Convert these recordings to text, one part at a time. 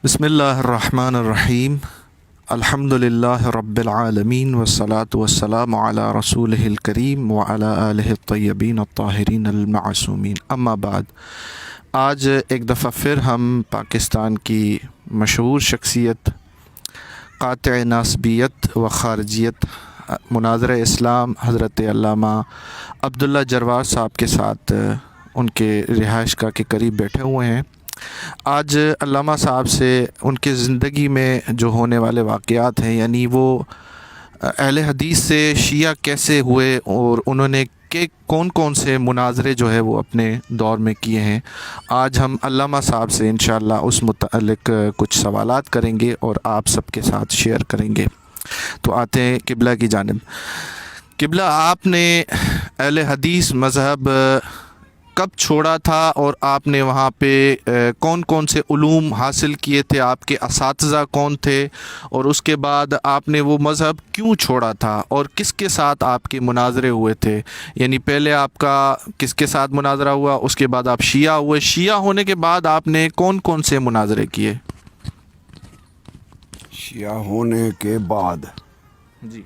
بسم اللہ الرحمن الرحیم الحمد للہ رب العالمین والصلاة والسلام علی رسولہ الکریم وعلی آلہ الطیبین الطاہرین المعصومین، اما بعد۔ آج ایک دفعہ پھر ہم پاکستان کی مشہور شخصیت، قاطع ناسبیت و خارجیت، مناظر اسلام حضرت علامہ عبداللہ جروار صاحب کے ساتھ ان کے رہائش گاہ کے قریب بیٹھے ہوئے ہیں۔ آج علامہ صاحب سے ان کے زندگی میں جو ہونے والے واقعات ہیں، یعنی وہ اہل حدیث سے شیعہ کیسے ہوئے اور انہوں نے کون کون سے مناظرے جو ہے وہ اپنے دور میں کیے ہیں، آج ہم علامہ صاحب سے انشاءاللہ اس متعلق کچھ سوالات کریں گے اور آپ سب کے ساتھ شیئر کریں گے۔ تو آتے ہیں قبلہ کی جانب۔ قبلہ، آپ نے اہل حدیث مذہب کب چھوڑا تھا اور آپ نے وہاں پہ کون کون سے علوم حاصل کیے تھے، آپ کے اساتذہ کون تھے، اور اس کے بعد آپ نے وہ مذہب کیوں چھوڑا تھا اور کس کے ساتھ آپ کے مناظرے ہوئے تھے؟ یعنی پہلے آپ کا کس کے ساتھ مناظرہ ہوا، اس کے بعد آپ شیعہ ہوئے، شیعہ ہونے کے بعد آپ نے کون کون سے مناظرے کیے؟ شیعہ ہونے کے بعد جی،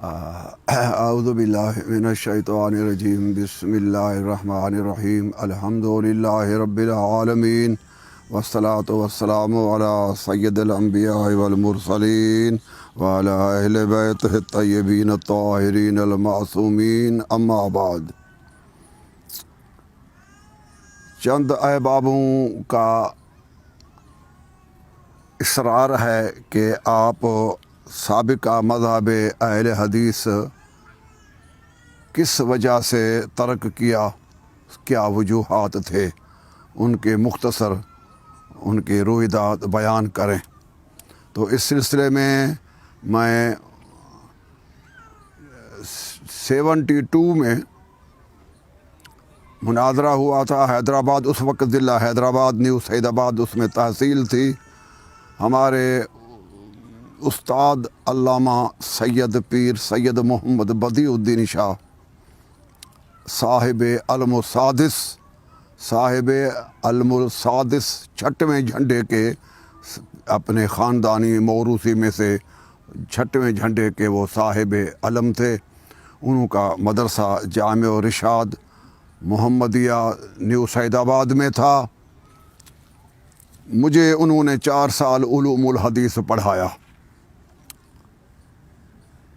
اعوذ باللہ من الشیطان الرجیم، بسم اللہ الرحمن الرحیم، الحمدللہ رب العالمین، والصلاة والسلام علی سید الانبیاء والمرسلین وعلی اہل بیتہ الطیبین الطاہرین المعصومین، اما بعد۔ چند احبابوں کا اصرار ہے کہ آپ سابقہ مذہب اہل حدیث کس وجہ سے ترک کیا، کیا وجوہات تھے، ان کے مختصر ان کے رویداد بیان کریں۔ تو اس سلسلے میں 72 میں مناظرہ ہوا تھا حیدرآباد، اس وقت ضلع حیدرآباد، نیو سعید آباد اس میں تحصیل تھی۔ ہمارے استاد علامہ سید پیر سید محمد بدیع الدین شاہ صاحب علم السادس، چھٹویں جھنڈے کے، اپنے خاندانی موروثی میں سے چھٹویں جھنڈے کے وہ صاحب علم تھے۔ انہوں کا مدرسہ جامع رشاد محمدیہ نیو سعید آباد میں تھا۔ مجھے انہوں نے 4 سال علوم الحدیث پڑھایا۔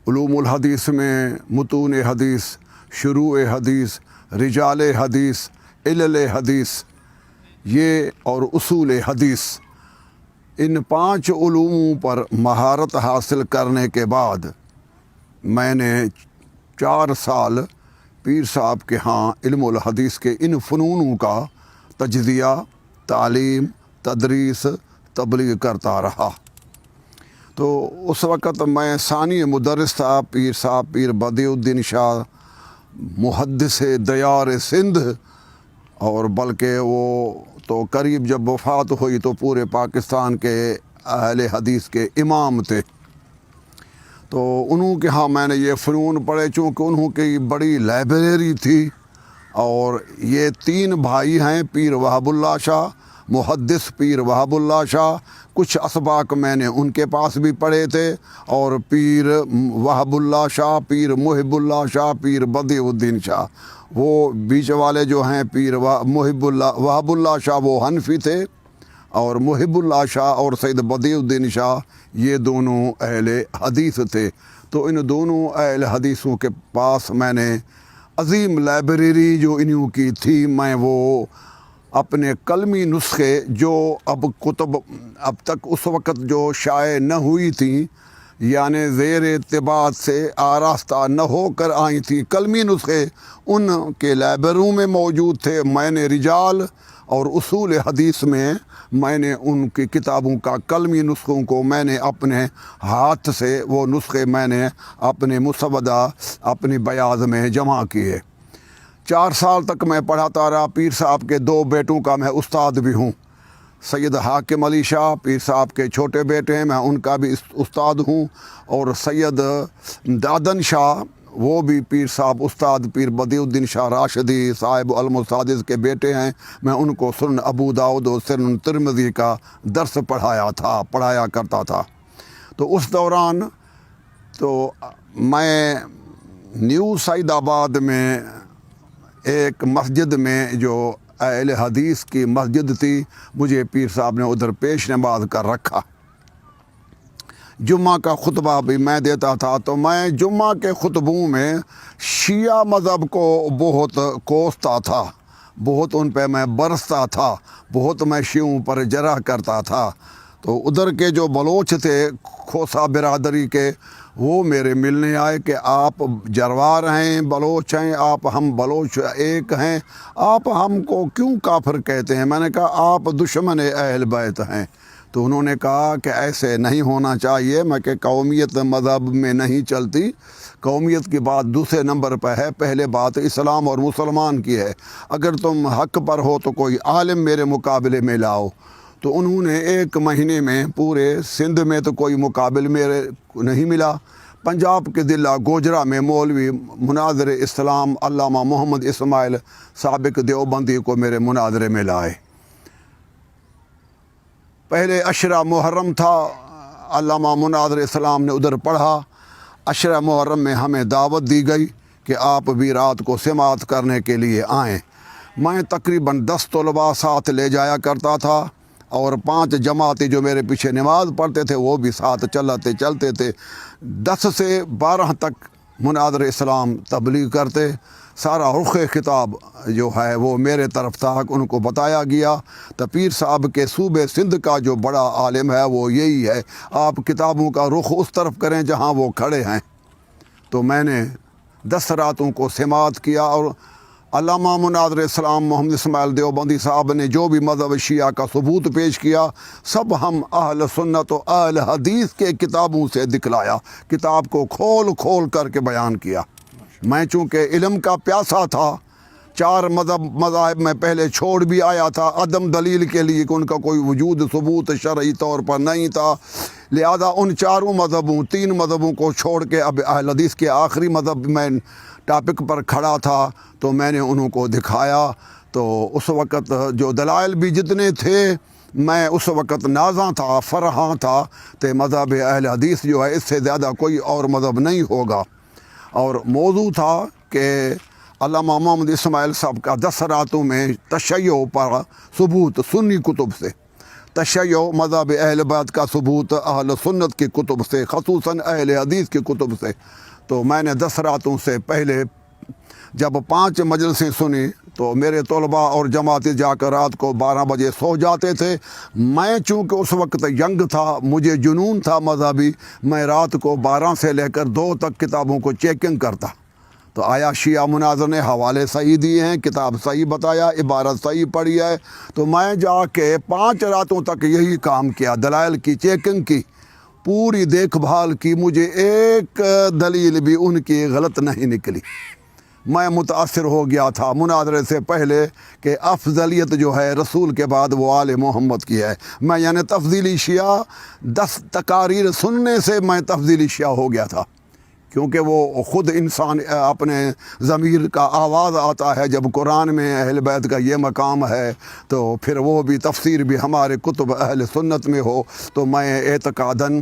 علوم الحدیث میں متون حدیث، شروع حدیث، رجال حدیث، علل حدیث یہ اور اصول حدیث، ان 5 علوموں پر مہارت حاصل کرنے کے بعد میں نے 4 سال پیر صاحب کے ہاں علم الحدیث کے ان فنونوں کا تجزیہ، تعلیم، تدریس، تبلیغ کرتا رہا۔ تو اس وقت میں ثانی مدرس تھا پیر صاحب پیر بدیع الدین شاہ، محدث دیار سندھ، اور بلکہ وہ تو قریب جب وفات ہوئی تو پورے پاکستان کے اہل حدیث کے امام تھے۔ تو انہوں کے ہاں میں نے یہ فنون پڑھے، چونکہ انہوں کی بڑی لائبریری تھی، اور یہ 3 بھائی ہیں، پیر وہاب اللہ شاہ، محدث پیر وہاب اللہ شاہ، کچھ اسباق میں نے ان کے پاس بھی پڑھے تھے، اور پیر وہاب اللہ شاہ، پیر محب اللہ شاہ، پیر بدیع الدین شاہ، وہ بیچ والے جو ہیں پیر وہاب اللہ شاہ وہ حنفی تھے، اور محب اللہ شاہ اور سید بدیع الدین شاہ یہ دونوں اہل حدیث تھے۔ تو ان دونوں اہل حدیثوں کے پاس میں نے عظیم لائبریری جو انہوں کی تھی، میں وہ اپنے قلمی نسخے جو اب تک اس وقت جو شائع نہ ہوئی تھیں، یعنی زیر اتباعت سے آراستہ نہ ہو کر آئی تھیں، قلمی نسخے ان کے لائبریریوں میں موجود تھے۔ میں نے رجال اور اصول حدیث میں نے ان کی کتابوں کا قلمی نسخوں کو میں نے اپنے ہاتھ سے وہ نسخے میں نے اپنے مسودہ اپنی بیاض میں جمع کیے۔ 4 سال تک میں پڑھاتا رہا۔ پیر صاحب کے 2 بیٹوں کا میں استاد بھی ہوں۔ سید حاکم علی شاہ پیر صاحب کے چھوٹے بیٹے ہیں، میں ان کا بھی استاد ہوں، اور سید دادن شاہ وہ بھی پیر صاحب استاد پیر بدیع الدین شاہ راشدی صاحب المسادس کے بیٹے ہیں. میں ان کو سنن ابو داؤد اور سنن ترمذی کا درس پڑھایا کرتا تھا. تو اس دوران تو میں نیو سعید آباد میں ایک مسجد میں جو اہل حدیث کی مسجد تھی، مجھے پیر صاحب نے ادھر پیش نماز کر رکھا. جمعہ کا خطبہ بھی میں دیتا تھا. تو میں جمعہ کے خطبوں میں شیعہ مذہب کو بہت کوستا تھا، بہت ان پہ میں برستا تھا، بہت میں شیعوں پر جرح کرتا تھا. تو ادھر کے جو بلوچ تھے کھوسا برادری کے، وہ میرے ملنے آئے کہ آپ جروار ہیں، بلوچ ہیں، ہم بلوچ ایک ہیں، آپ ہم کو کیوں کافر کہتے ہیں؟ میں نے کہا آپ دشمن اہل بیت ہیں. تو انہوں نے کہا کہ ایسے نہیں ہونا چاہیے. میں کہ قومیت مذہب میں نہیں چلتی، قومیت کی بات دوسرے نمبر پہ ہے، پہلے بات اسلام اور مسلمان کی ہے. اگر تم حق پر ہو تو کوئی عالم میرے مقابلے میں لاؤ. تو انہوں نے 1 مہینے میں پورے سندھ میں تو کوئی مقابل میرے نہیں ملا. پنجاب کے ضلع گوجرا میں مولوی مناظر اسلام علامہ محمد اسماعیل سابق دیوبندی کو میرے مناظرے میں لائے. پہلے عشرہ محرم تھا، علامہ مناظر اسلام نے ادھر پڑھا. عشرہ محرم میں ہمیں دعوت دی گئی کہ آپ بھی رات کو سماعت کرنے کے لیے آئیں. میں تقریباً 10 طلباء ساتھ لے جایا کرتا تھا، اور 5 جماعتیں جو میرے پیچھے نماز پڑھتے تھے وہ بھی ساتھ چلتے تھے. 10 سے 12 تک مناظر اسلام تبلیغ کرتے. سارا رخ خطاب جو ہے وہ میرے طرف تھا. ان کو بتایا گیا تو پیر صاحب کے صوبے سندھ کا جو بڑا عالم ہے وہ یہی ہے، آپ کتابوں کا رخ اس طرف کریں جہاں وہ کھڑے ہیں. تو میں نے 10 راتوں کو سماعت کیا، اور علامہ مناظر اسلام محمد اسماعیل دیوبندی صاحب نے جو بھی مذہب شیعہ کا ثبوت پیش کیا سب ہم اہل سنت و اہل حدیث کے کتابوں سے دکھلایا، کتاب کو کھول کر کے بیان کیا. میں چونکہ علم کا پیاسا تھا، 4 مذاہب میں پہلے چھوڑ بھی آیا تھا عدم دلیل کے لیے کہ ان کا کوئی وجود ثبوت شرعی طور پر نہیں تھا. لہذا ان 4 مذہبوں 3 مذہبوں کو چھوڑ کے اب اہل حدیث کے آخری مذہب میں ٹاپک پر کھڑا تھا. تو میں نے انہوں کو دکھایا. تو اس وقت جو دلائل بھی جتنے تھے، میں اس وقت نازاں تھا، فرحاں تھا کہ مذہب اہل حدیث جو ہے اس سے زیادہ کوئی اور مذہب نہیں ہوگا. اور موضوع تھا کہ علامہ محمد اسماعیل صاحب کا 10 راتوں میں تشیع پر ثبوت سنی کتب سے، تشیع مذہب اہل بیت کا ثبوت اہل سنت کی کتب سے، خصوصاً اہل حدیث کی کتب سے. تو میں نے 10 راتوں سے پہلے جب 5 مجلسیں سنی تو میرے طلباء اور جماعتیں جا کر رات کو 12 بجے سو جاتے تھے. میں چونکہ اس وقت ینگ تھا، مجھے جنون تھا مذہبی، میں رات کو 12 سے لے کر 2 تک کتابوں کو چیکنگ کرتا. تو آیا شیعہ مناظر نے حوالے صحیح دیے ہیں، کتاب صحیح بتایا، عبارت صحیح پڑھی ہے. تو میں جا کے 5 راتوں تک یہی کام کیا، دلائل کی چیکنگ کی، پوری دیکھ بھال کی. مجھے ایک دلیل بھی ان کی غلط نہیں نکلی. میں متاثر ہو گیا تھا مناظرے سے پہلے کہ افضلیت جو ہے رسول کے بعد وہ آل محمد کی ہے. میں یعنی تفضیلی شیعہ 10 تقاریر سننے سے میں تفضیلی شیعہ ہو گیا تھا، کیونکہ وہ خود انسان اپنے ضمیر کا آواز آتا ہے. جب قرآن میں اہل بیت کا یہ مقام ہے تو پھر وہ بھی تفسیر بھی ہمارے کتب اہل سنت میں ہو. تو میں اعتقاداً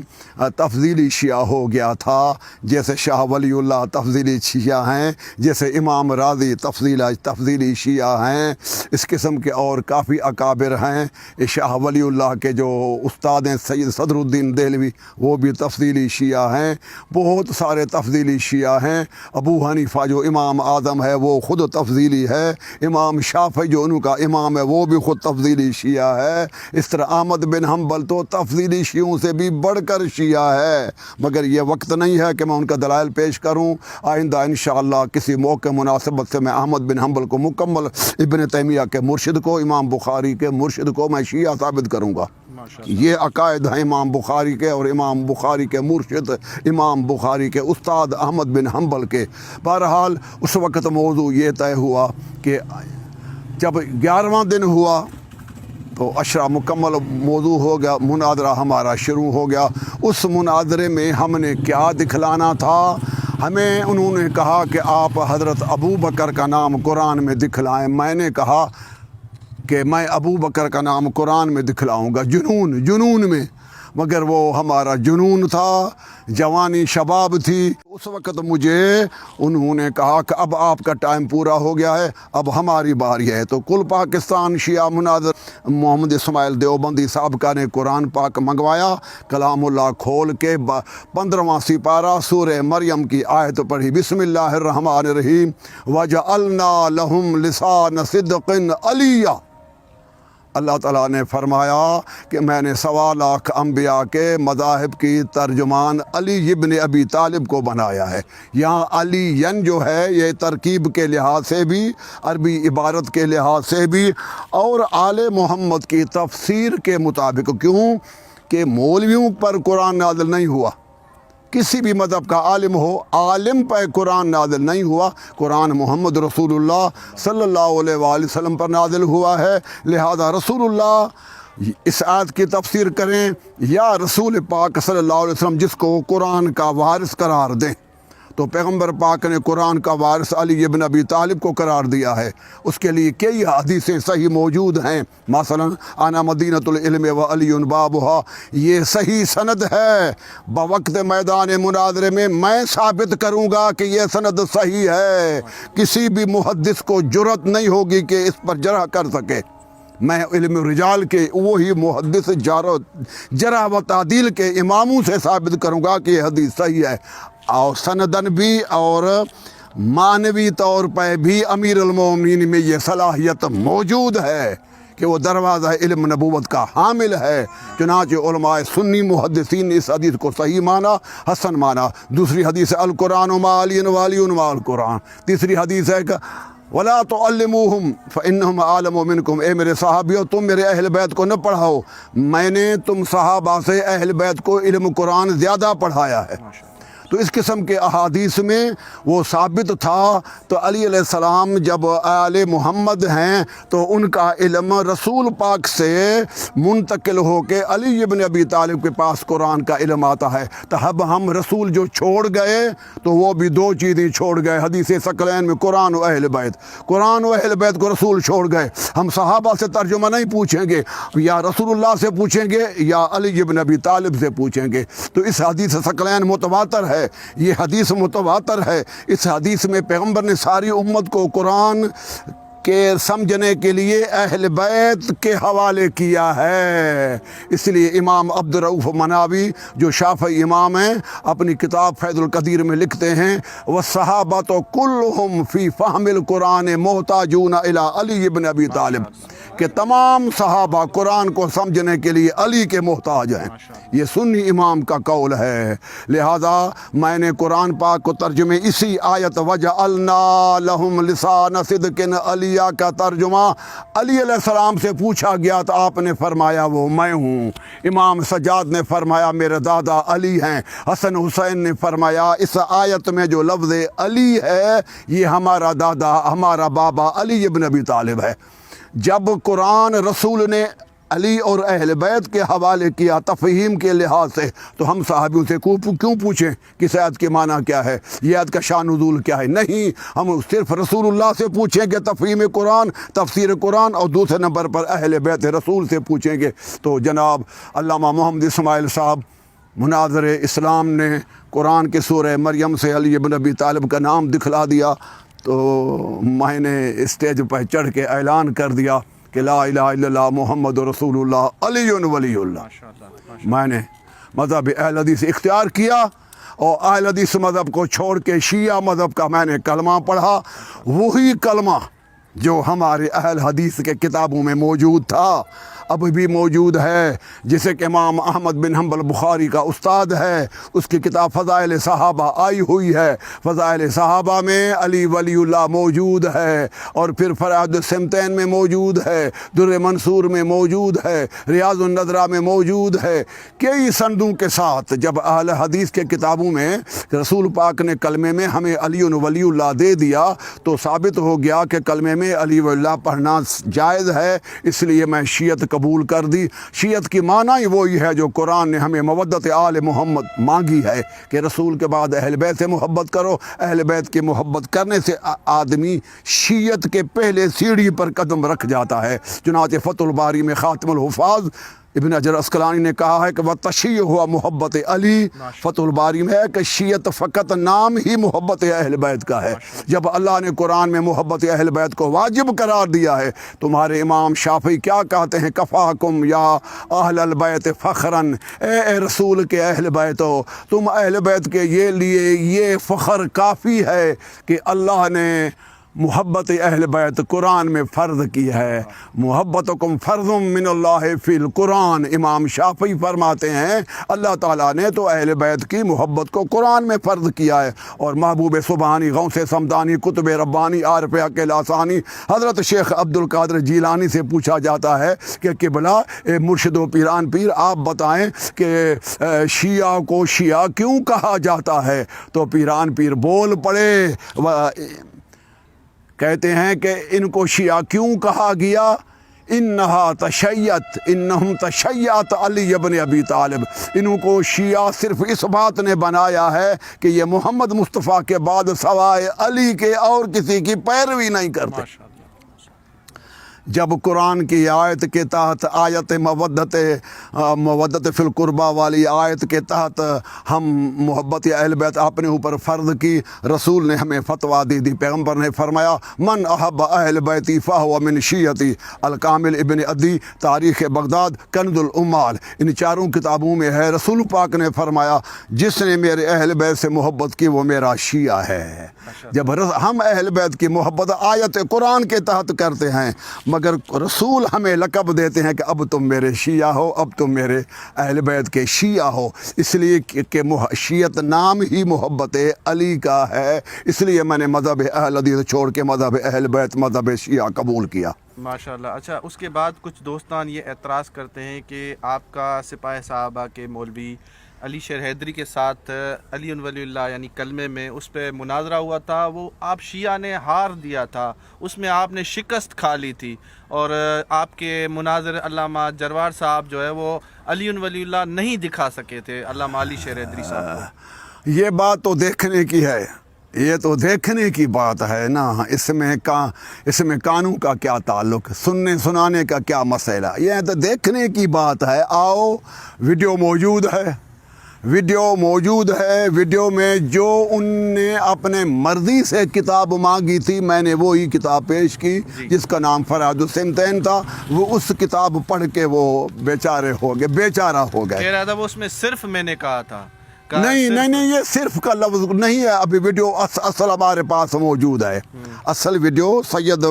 تفضیلی شیعہ ہو گیا تھا، جیسے شاہ ولی اللہ تفضیلی شیعہ ہیں، جیسے امام راضی تفضیلی شیعہ ہیں. اس قسم کے اور کافی اکابر ہیں. شاہ ولی اللہ کے جو استاد ہیں سید صدر الدین دہلوی، وہ بھی تفضیلی شیعہ ہیں. بہت سارے تفضیلی شیعہ ہیں. ابو حنیفہ جو امام اعظم ہے وہ خود تفضیلی ہے. امام شافعی جو ان کا امام ہے وہ بھی خود تفضیلی شیعہ ہے. اس طرح احمد بن حنبل تو تفضیلی شیعوں سے بھی بڑھ کر شیعہ ہے. مگر یہ وقت نہیں ہے کہ میں ان کا دلائل پیش کروں. آئندہ انشاءاللہ کسی موقع مناسبت سے میں احمد بن حنبل کو مکمل، ابن تیمیہ کے مرشد کو، امام بخاری کے مرشد کو میں شیعہ ثابت کروں گا. یہ عقائد ہیں امام بخاری کے اور امام بخاری کے مرشد امام بخاری کے استاد احمد بن حنبل کے. بہرحال اس وقت موضوع یہ طے ہوا کہ جب 11واں دن ہوا تو عشرہ مکمل موضوع ہو گیا، مناظرہ ہمارا شروع ہو گیا. اس مناظرے میں ہم نے کیا دکھلانا تھا؟ ہمیں انہوں نے کہا کہ آپ حضرت ابو بکر کا نام قرآن میں دکھلائیں. میں نے کہا کہ میں ابو بکر کا نام قرآن میں دکھلاؤں گا جنون میں، مگر وہ ہمارا جنون تھا، جوانی شباب تھی. اس وقت مجھے انہوں نے کہا کہ اب آپ کا ٹائم پورا ہو گیا ہے، اب ہماری باری ہے. تو کل پاکستان شیعہ مناظر محمد اسماعیل دیوبندی صاحب کا نے قرآن پاک منگوایا، کلام اللہ کھول کے 15واں سپارہ سورہ مریم کی آیت پڑھی. بسم اللہ الرحمن الرحیم. وَجَعَلْنَا لَهُمْ لِسَانَ صِدْقٍ عَلِيًّا. اللہ تعالیٰ نے فرمایا کہ میں نے 1.25 لاکھ انبیاء کے مذاہب کی ترجمان علی ابن ابی طالب کو بنایا ہے. یہاں علی جو ہے یہ ترکیب کے لحاظ سے بھی، عربی عبارت کے لحاظ سے بھی، اور آل محمد کی تفسیر کے مطابق. کیوں کہ مولویوں پر قرآن نازل نہیں ہوا، کسی بھی مذہب کا عالم ہو، عالم پر قرآن نازل نہیں ہوا. قرآن محمد رسول اللہ صلی اللہ علیہ وآلہ وسلم پر نازل ہوا ہے. لہذا رسول اللہ اس آیت کی تفسیر کریں یا رسول پاک صلی اللہ علیہ وسلم جس کو قرآن کا وارث قرار دیں. تو پیغمبر پاک نے قرآن کا وارث علی ابن ابی طالب کو قرار دیا ہے. اس کے لیے کئی حدیثیں صحیح موجود ہیں. مثلا انا مدینۃ العلم و علی بابھا، یہ صحیح سند ہے. بوقت میدان مناظرے میں ثابت کروں گا کہ یہ سند صحیح ہے. کسی بھی محدث کو جرأت نہیں ہوگی کہ اس پر جرح کر سکے. میں علم رجال کے وہی محدث جرح و تعدیل کے اماموں سے ثابت کروں گا کہ یہ حدیث صحیح ہے. اور سندن بھی اور معنوی طور پہ بھی امیر المومنین میں یہ صلاحیت موجود ہے کہ وہ دروازہ علم نبوت کا حامل ہے. چنانچہ علماء سنی محدثین نے اس حدیث کو صحیح مانا، حسن مانا. دوسری حدیث ہے القرآن مع علی و علی مع القرآن. تیسری حدیث ہے کہ ولا تعلموہم فانہم اعلم منکم. اے میرے صحابیوں، تم میرے اہل بیت کو نہ پڑھاؤ، میں نے تم صحابہ سے اہل بیت کو علم قرآن زیادہ پڑھایا ہے. تو اس قسم کے احادیث میں وہ ثابت تھا. تو علی علیہ السلام جب آل محمد ہیں تو ان کا علم رسول پاک سے منتقل ہو کے علی ابن ابی طالب کے پاس قرآن کا علم آتا ہے. تو اب ہم رسول جو چھوڑ گئے تو وہ بھی 2 چیزیں چھوڑ گئے. حدیث ثقلین میں قرآن و اہل بیت، قرآن و اہل بیت کو رسول چھوڑ گئے. ہم صحابہ سے ترجمہ نہیں پوچھیں گے، یا رسول اللہ سے پوچھیں گے یا علی ابن ابی طالب سے پوچھیں گے. تو اس حدیث ثقلین متواتر ہے، یہ حدیث متواتر ہے. اس حدیث میں پیغمبر نے ساری امت کو قرآن کے سمجھنے کے لیے اہل بیت کے حوالے کیا ہے. اس لیے امام عبد الرؤف مناوی جو شافعی امام ہیں اپنی کتاب فیض القدیر میں لکھتے ہیں وَالصَّحَابَةُ كُلُّهُمْ فِي فَهْمِ الْقُرْآنِ مُحْتَاجُونَ إِلَىٰ عَلِيِّ بْنِ أَبِي طَالِبٍ، کہ تمام صحابہ قرآن کو سمجھنے کے لیے علی کے محتاج ہیں. یہ سنی امام کا قول ہے. لہذا میں نے قرآن پاک کو ترجمے اسی آیت وَجَعَلْنَا لَهُمْ لِسَانَ صِدْقٍ عَلِيًّا کا ترجمہ علی علیہ السلام سے پوچھا گیا تو آپ نے فرمایا وہ میں ہوں. امام سجاد نے فرمایا میرے دادا علی ہیں. حسن حسین نے فرمایا اس آیت میں جو لفظ علی ہے یہ ہمارا دادا، ہمارا بابا علی ابن ابی طالب ہے. جب قرآن رسول نے علی اور اہل بیت کے حوالے کیا تفہیم کے لحاظ سے تو ہم صحابیوں سے کیوں پوچھیں کہ آیت کے معنی کیا ہے، یہ آیت کا شان نزول کیا ہے؟ نہیں، ہم صرف رسول اللہ سے پوچھیں گے تفہیم قرآن، تفسیر قرآن، اور دوسرے نمبر پر اہل بیت رسول سے پوچھیں گے. تو جناب علامہ محمد اسماعیل صاحب مناظر اسلام نے قرآن کے سورہ مریم سے علی ابن ابی طالب کا نام دکھلا دیا. تو میں نے اسٹیج پر چڑھ کے اعلان کر دیا کہ لا الہ الا اللہ محمد رسول اللہ علی ولی اللہ. میں نے مذہب اہل حدیث اختیار کیا اور اہل حدیث مذہب کو چھوڑ کے شیعہ مذہب کا میں نے کلمہ پڑھا. وہی کلمہ جو ہمارے اہل حدیث کے کتابوں میں موجود تھا اب بھی موجود ہے، جسے کہ امام احمد بن حنبل بخاری کا استاد ہے. اس کی کتاب فضائل صحابہ آئی ہوئی ہے. فضائل صحابہ میں علی ولی اللہ موجود ہے، اور پھر فرائض السمتین میں موجود ہے، در منصور میں موجود ہے، ریاض النظرہ میں موجود ہے. کئی سندوں کے ساتھ جب اہل حدیث کے کتابوں میں رسول پاک نے کلمے میں ہمیں علی ولی اللہ دے دیا تو ثابت ہو گیا کہ کلمے میں علی ولی اللہ پڑھنا جائز ہے. اس لیے میں شیعت قبول کر دی۔ شیعت کی معنی ہی وہی ہے جو قرآن نے ہمیں مودت آل محمد مانگی ہے کہ رسول کے بعد اہل بیت سے محبت کرو۔ اہل بیت کی محبت کرنے سے آدمی شیعت کے پہلے سیڑھی پر قدم رکھ جاتا ہے۔ چنانچہ فتح الباری میں خاتم الحفاظ ابن حجر عسقلانی نے کہا ہے کہ وہ تشیع ہوا محبت علی۔ فتح الباری میں ہے کہ شیعت فقط نام ہی محبت اہل بیت کا ہے۔ جب اللہ نے قرآن میں محبت اہل بیت کو واجب قرار دیا ہے، تمہارے امام شافعی کیا کہتے ہیں؟ کفاکم یا اہل البیت فخراً، اے رسول کے اہل بیت ہو، تم اہل بیت کے لیے یہ فخر کافی ہے کہ اللہ نے محبت اہل بیت قرآن میں فرض کی ہے۔ محبتکم فرض من اللہ فی القرآن، امام شافعی فرماتے ہیں اللہ تعالیٰ نے تو اہل بیت کی محبت کو قرآن میں فرض کیا ہے۔ اور محبوب سبحانی، غوث سمدانی، قطب ربانی، عارف حق لاثانی، حضرت شیخ عبد القادر جیلانی سے پوچھا جاتا ہے کہ قبلہ مرشد و پیران پیر آپ بتائیں کہ شیعہ کو شیعہ کیوں کہا جاتا ہے؟ تو پیران پیر بول پڑے، کہتے ہیں کہ ان کو شیعہ کیوں کہا گیا؟ انہا تشیعت، انہم تشیعت علی ابن ابی طالب، انہوں کو شیعہ صرف اس بات نے بنایا ہے کہ یہ محمد مصطفیٰ کے بعد سوائے علی کے اور کسی کی پیروی نہیں کرتے۔ جب قرآن کی آیت کے تحت آیت مودت فی القربہ والی آیت کے تحت ہم محبت اہل بیت اپنے اوپر فرض کی، رسول نے ہمیں فتویٰ دی، پیغمبر نے فرمایا من احب اہل بیتی فہو من شیعتی، الکامل ابن عدی، تاریخ بغداد، کنز العمال، ان چاروں کتابوں میں ہے۔ رسول پاک نے فرمایا جس نے میرے اہل بیت سے محبت کی وہ میرا شیعہ ہے۔ جب ہم اہل بیت کی محبت آیت قرآن کے تحت کرتے ہیں، مگر رسول ہمیں لقب دیتے ہیں کہ اب تم میرے شیعہ ہو، اب تم میرے اہل بیت کے شیعہ ہو، اس لیے کہ شیعت نام ہی محبت علی کا ہے۔ اس لیے میں نے مذہب اہل حدیث چھوڑ کے مذہب اہل بیت، مذہب شیعہ قبول کیا۔ ماشاءاللہ۔ اچھا، اس کے بعد کچھ دوستان یہ اعتراض کرتے ہیں کہ آپ کا سپاہ صحابہ کے مولوی علی شیر حیدری کے ساتھ علی ولی اللہ یعنی کلمے میں اس پہ مناظرہ ہوا تھا، وہ آپ شیعہ نے ہار دیا تھا، اس میں آپ نے شکست کھا لی تھی، اور آپ کے مناظر علامہ جروار صاحب جو ہے وہ علی ولی اللہ نہیں دکھا سکے تھے علامہ علی شیر حیدری صاحب کو۔ یہ بات تو دیکھنے کی ہے، یہ تو دیکھنے کی بات ہے نا، اس میں قانون کا کیا تعلق، سننے سنانے کا کیا مسئلہ، یہ تو دیکھنے کی بات ہے۔ آؤ، ویڈیو موجود ہے، ویڈیو میں جو ان نے اپنے مرضی سے کتاب مانگی تھی، میں نے وہی کتاب پیش کی جس کا نام فراد السمتین تھا۔ وہ اس کتاب پڑھ کے وہ بیچارہ ہو گئے۔ کہہ رہا تھا وہ اس میں صرف میں نے کہا تھا، نہیں، یہ صرف کا لفظ نہیں ہے۔ ابھی ویڈیو اصل ہمارے پاس موجود ہے، اصل ویڈیو سید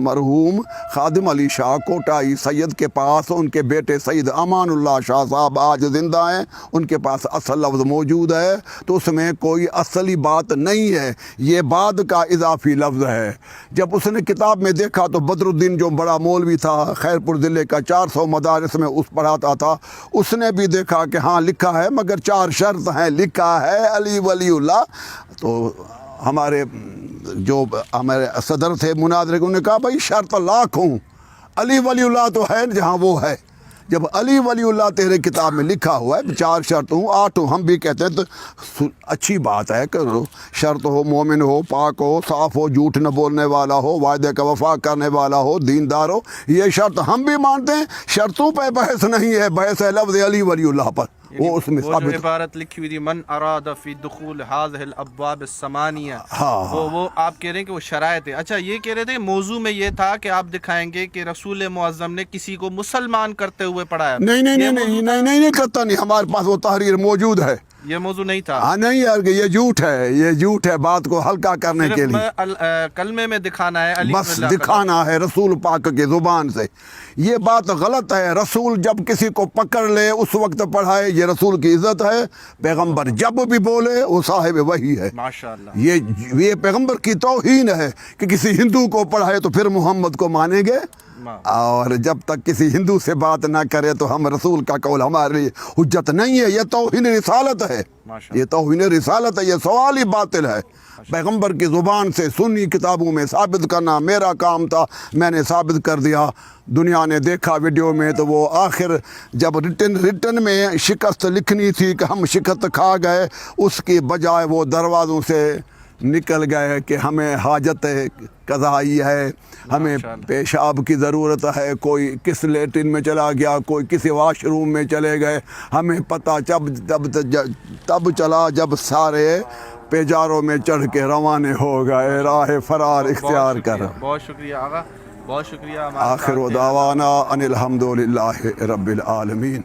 مرحوم خادم علی شاہ کوٹائی سید کے پاس، ان کے بیٹے سید امان اللہ شاہ صاحب آج زندہ ہیں، ان کے پاس اصل لفظ موجود ہے، تو اس میں کوئی اصلی بات نہیں ہے، یہ بعد کا اضافی لفظ ہے۔ جب اس نے کتاب میں دیکھا تو بدر الدین جو بڑا مولوی تھا خیر پور ضلع کا، 400 مدارس میں اس پڑھاتا تھا، اس نے بھی دیکھا کہ ہاں لکھا ہے مگر 4 شرط ہیں، لکھا ہے علی ولی اللہ۔ تو ہمارے صدر تھے مناظرے، انہوں نے کہا بھائی شرط لاکھ ہوں، علی ولی اللہ تو ہے جہاں وہ ہے۔ جب علی ولی اللہ تیرے کتاب میں لکھا ہوا ہے 4 شرط ہوں 8 ہوں، ہم بھی کہتے ہیں تو اچھی بات ہے کہ شرط ہو، مومن ہو، پاک ہو، صاف ہو، جھوٹ نہ بولنے والا ہو، وعدے کا وفا کرنے والا ہو، دیندار ہو، یہ شرط ہم بھی مانتے ہیں۔ شرطوں پہ بحث نہیں ہے، بحث ہے لفظ علی ولی اللہ پر۔ وہ اس میں جو عبارت لکھی ہوئی تھی من اراد فی دخول هذه الابواب الثمانیہ، وہ آپ کہہ رہے ہیں کہ وہ شرائط ہے۔ اچھا، یہ کہہ رہے تھے موضوع میں یہ تھا کہ آپ دکھائیں گے کہ رسول معظم نے کسی کو مسلمان کرتے ہوئے پڑھایا؟ نہیں کرتا نہیں، ہمارے پاس وہ تحریر موجود ہے۔ یہ موضوع نہیں تھا؟ ہاں نہیں یار، یہ جھوٹ ہے، بات کو ہلکا کرنے کے لیے کلمے میں دکھانا ہے، بس دکھانا ہے رسول پاک کی زبان سے۔ یہ بات غلط ہے، رسول جب کسی کو پکڑ لے اس وقت پڑھائے، یہ رسول کی عزت ہے۔ پیغمبر جب بھی بولے وہ صاحب وحی ہے، ماشاءاللہ۔ یہ پیغمبر کی توہین ہے کہ کسی ہندو کو پڑھائے تو پھر محمد کو مانیں گے؟ اور جب تک کسی ہندو سے بات نہ کرے تو ہم رسول کا قول ہمارے لیے حجت نہیں ہے. یہ توہین رسالت ہے, یہ توہین رسالت ہے, یہ سوال ہی باطل ہے. پیغمبر کی زبان سے سنی کتابوں میں ثابت کرنا میرا کام تھا, میں نے ثابت کر دیا. دنیا نے دیکھا ویڈیو میں تو وہ آخر جب ریٹن میں شکست لکھنی تھی کہ ہم شکست کھا گئے, اس کی بجائے وہ دروازوں سے نکل گئے کہ ہمیں حاجت قضائی ہے, ہمیں پیشاب کی ضرورت ہے. کوئی کس لیٹرن میں چلا گیا, کوئی کسی واش روم میں چلے گئے. ہمیں پتہ تب چلا جب سارے پیجاروں میں چڑھ کے روانہ ہو گئے راہ فرار اختیار کر. بہت شکریہ آقا, بہت شکریہ. آخر دعوانا ان الحمد للہ رب العالمین.